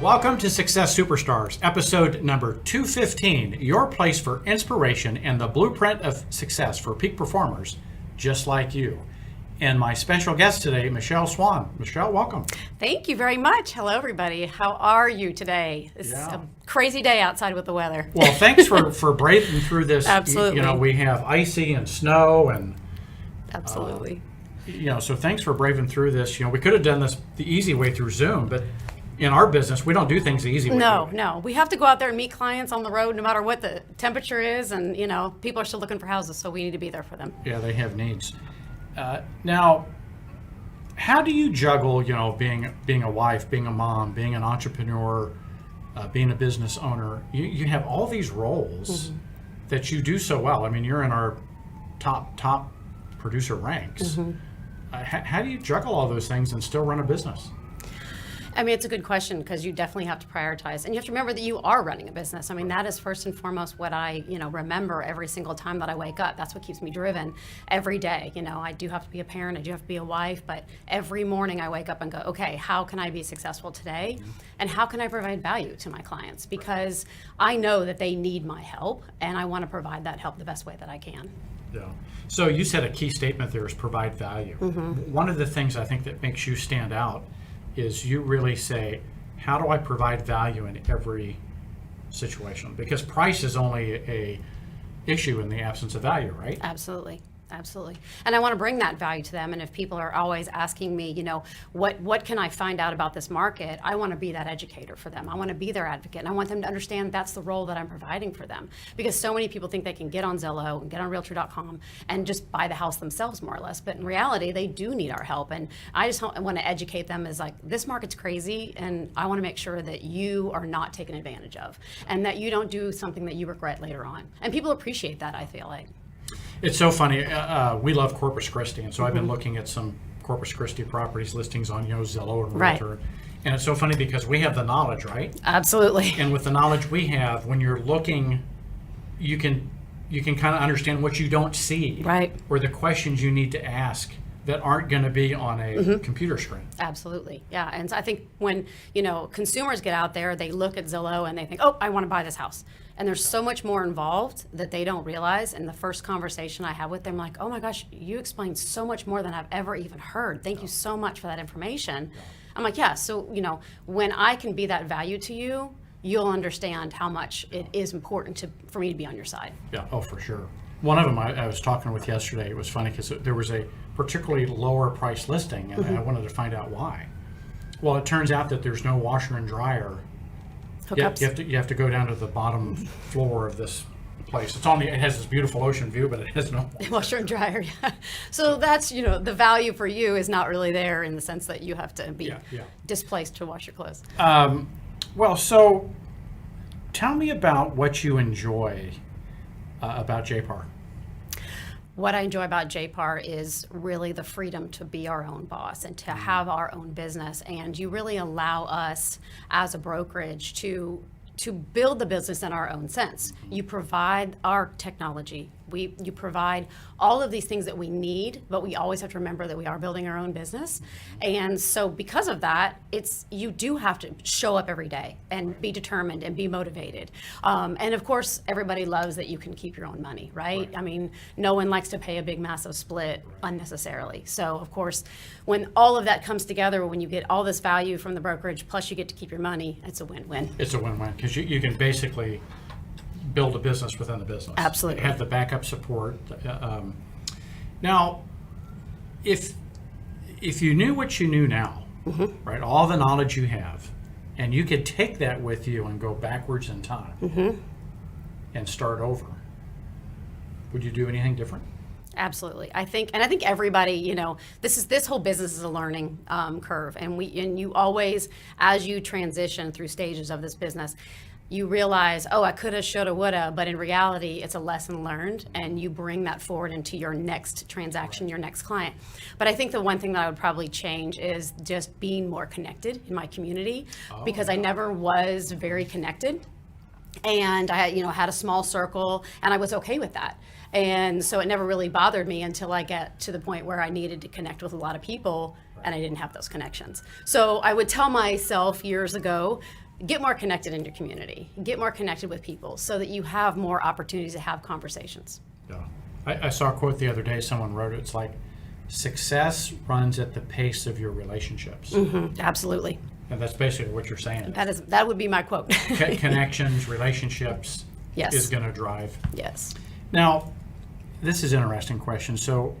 Welcome to Success Superstars, episode number 215, your place for inspiration and the blueprint of success for peak performers just like you. And my special guest today, Michelle Swann. Michelle, welcome. Thank you very much. Hello, everybody. How are you today? It's a crazy day outside with the weather. Well, thanks for braving through this. Absolutely. You know, we have icy and snow and... Absolutely. So thanks for braving through this. We could have done this the easy way through Zoom, but in our business, we don't do things the easy way. No. We have to go out there and meet clients on the road no matter what the temperature is, and, people are still looking for houses, so we need to be there for them. Yeah, they have needs. Now, how do you juggle, being a wife, being a mom, being an entrepreneur, being a business owner? You have all these roles that you do so well. I mean, you're in our top producer ranks. How do you juggle all those things and still run a business? I mean, it's a good question because you definitely have to prioritize, and you have to remember that you are running a business. I mean, that is first and foremost what I, remember every single time that I wake up. That's what keeps me driven every day. I do have to be a parent, I do have to be a wife, but every morning I wake up and go, okay, how can I be successful today? And how can I provide value to my clients? Because I know that they need my help, and I want to provide that help the best way that I can. Yeah. So you said a key statement there is provide value. One of the things I think that makes you stand out is you really say, how do I provide value in every situation? Because price is only a issue in the absence of value, right? Absolutely. And I want to bring that value to them. And if people are always asking me, what can I find out about this market? I want to be that educator for them. I want to be their advocate. And I want them to understand that's the role that I'm providing for them. Because so many people think they can get on Zillow and get on Realtor.com and just buy the house themselves, more or less. But in reality, they do need our help. And I just want to educate them as like, this market's crazy. And I want to make sure that you are not taken advantage of. And that you don't do something that you regret later on. And people appreciate that, I feel like. It's so funny. We love Corpus Christi, and so I've been looking at some Corpus Christi properties listings on Zillow and Realtor. Right. And it's so funny because we have the knowledge, right? Absolutely. And with the knowledge we have, when you're looking, you can kind of understand what you don't see, right? Or the questions you need to ask that aren't going to be on a computer screen. Absolutely, yeah. And so I think when consumers get out there, they look at Zillow and they think, oh, I want to buy this house. And there's so much more involved that they don't realize. And the first conversation I have with them, like, oh my gosh, you explained so much more than I've ever even heard. Thank you so much for that information. I'm like, yeah, so, when I can be that value to you, you'll understand how much it is important for me to be on your side. Yeah, oh, for sure. One of them I was talking with yesterday, it was funny because there was a particularly lower price listing, and I wanted to find out why. Well, it turns out that there's no washer and dryer. Hookups. You have to go down to the bottom floor of this place. It has this beautiful ocean view, but it has no washer and dryer. Yeah. So that's the value for you is not really there in the sense that you have to be displaced to wash your clothes. Well, so tell me about what you enjoy about JPAR. What I enjoy about JPAR is really the freedom to be our own boss and to have our own business. And you really allow us as a brokerage to build the business in our own sense. You provide our technology. You provide all of these things that we need, but we always have to remember that we are building our own business. And so because of that, you do have to show up every day and be determined and be motivated. And of course, everybody loves that you can keep your own money, right? I mean, no one likes to pay a big, massive split unnecessarily. So of course, when all of that comes together, when you get all this value from the brokerage, plus you get to keep your money, it's a win-win. It's a win-win because you can basically build a business within the business. Absolutely. Have the backup support. Now, if you knew what you knew now, right, all the knowledge you have, and you could take that with you and go backwards in time and start over, would you do anything different? Absolutely. I think everybody, this whole business is a learning curve, and you always, as you transition through stages of this business, you realize, oh, I coulda, shoulda, woulda, but in reality, it's a lesson learned, and you bring that forward into your next transaction, your next client. But I think the one thing that I would probably change is just being more connected in my community, because I never was very connected. And I, had a small circle, and I was okay with that. And so it never really bothered me until I get to the point where I needed to connect with a lot of people, and I didn't have those connections. So I would tell myself years ago, get more connected in your community, get more connected with people so that you have more opportunities to have conversations. Yeah. I saw a quote the other day, someone wrote it, it's like, success runs at the pace of your relationships. Absolutely. And that's basically what you're saying. That would be my quote. Connections, relationships Yes. is going to drive. Yes. Now, this is an interesting question. So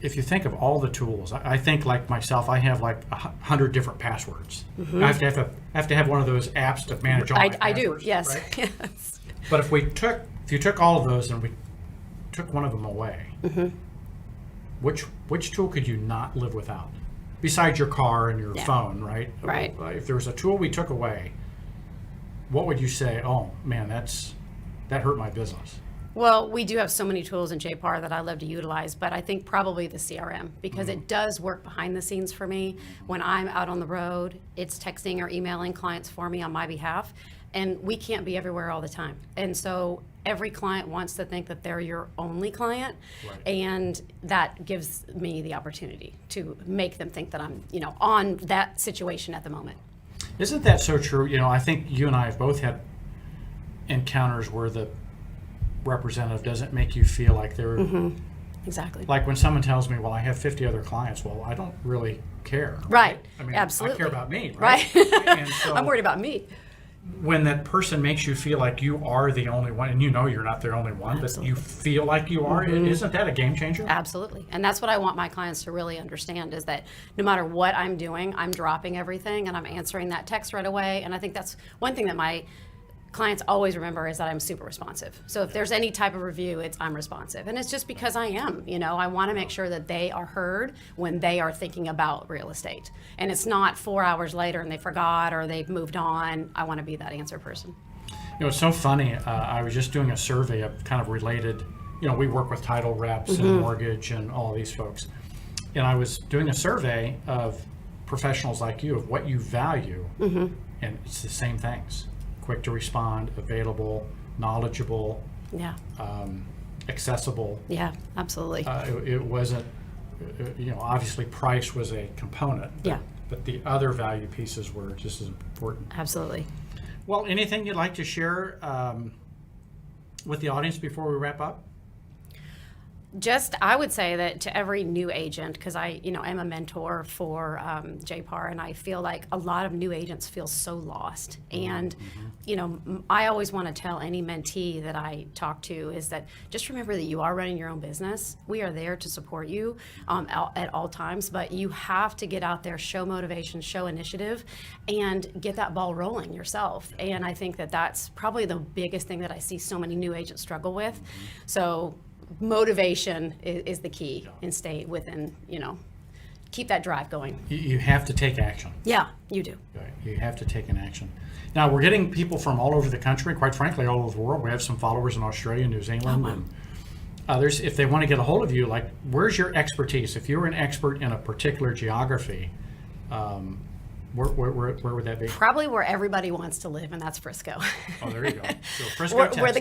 if you think of all the tools, I think like myself, I have like 100 different passwords. I have to have one of those apps to manage all my I do, passwords, yes. right? Yes. But if you took all of those and we took one of them away, which tool could you not live without? Besides your car and your phone, right? Right. If there was a tool we took away, what would you say, oh man, that hurt my business? Well, we do have so many tools in JPAR that I love to utilize, but I think probably the CRM, because it does work behind the scenes for me. When I'm out on the road, it's texting or emailing clients for me on my behalf, and we can't be everywhere all the time. And so every client wants to think that they're your only client, and that gives me the opportunity to make them think that I'm, on that situation at the moment. Isn't that so true? I think you and I have both had encounters where the representative doesn't make you feel like they're Exactly. like when someone tells me, well, I have 50 other clients. Well, I don't really care. Right. I mean, Absolutely. I care about me, right? And so I'm worried about me. when that person makes you feel like you are the only one, and you're not the only one, but you feel like you are, isn't that a game changer? Absolutely. And that's what I want my clients to really understand, is that no matter what I'm doing, I'm dropping everything and I'm answering that text right away. And I think that's one thing that my clients always remember, is that I'm super responsive. So if there's any type of review, I'm responsive. And it's just because I am, I want to make sure that they are heard when they are thinking about real estate. And it's not 4 hours later and they forgot or they've moved on. I want to be that answer person. It's so funny. I was just doing a survey of kind of related, we work with title reps and mortgage and all of these folks. And I was doing a survey of professionals like you of what you value. And it's the same things. Quick to respond, available, knowledgeable, accessible. Yeah, absolutely. It wasn't, obviously price was a component. But the other value pieces were just as important. Absolutely. Well, anything you'd like to share with the audience before we wrap up? I would say that to every new agent, because I, am a mentor for JPAR, and I feel like a lot of new agents feel so lost. And, I always want to tell any mentee that I talk to is that just remember that you are running your own business. We are there to support you at all times, but you have to get out there, show motivation, show initiative, and get that ball rolling yourself. And I think that that's probably the biggest thing that I see so many new agents struggle with. So motivation is the key, and stay within, keep that drive going. You have to take action. Yeah, you do. Right. You have to take an action. Now, we're getting people from all over the country, quite frankly, all over the world. We have some followers in Australia, New Zealand, and others. If they want to get a hold of you, like, where's your expertise? If you're an expert in a particular geography, where would that be? Probably where everybody wants to live, and that's Frisco. Oh, there you go. So Frisco, where Texas.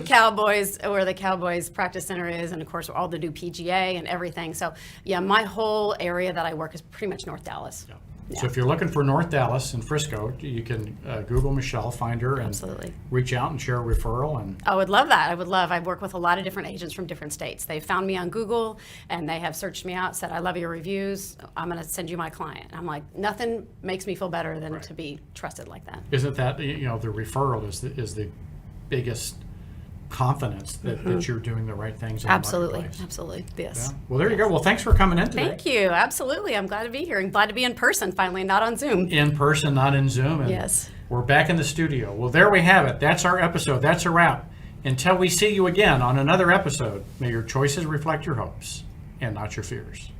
the Cowboys practice center is, and of course all the new PGA and everything. So yeah, my whole area that I work is pretty much North Dallas. Yeah. So if you're looking for North Dallas and Frisco, you can Google Michelle, find her, and reach out and share a referral. And I would love that. I work with a lot of different agents from different states. They found me on Google and they have searched me out, said, I love your reviews. I'm going to send you my client. I'm like, nothing makes me feel better than to be trusted like that. Isn't that, the referral is the biggest confidence that you're doing the right things in the marketplace. Absolutely. Yes. Yeah. Well, there you go. Well, thanks for coming in today. Thank you. Absolutely. I'm glad to be here and glad to be in person finally, not on Zoom. In person, not in Zoom. And yes. We're back in the studio. Well, there we have it. That's our episode. That's a wrap. Until we see you again on another episode, may your choices reflect your hopes and not your fears.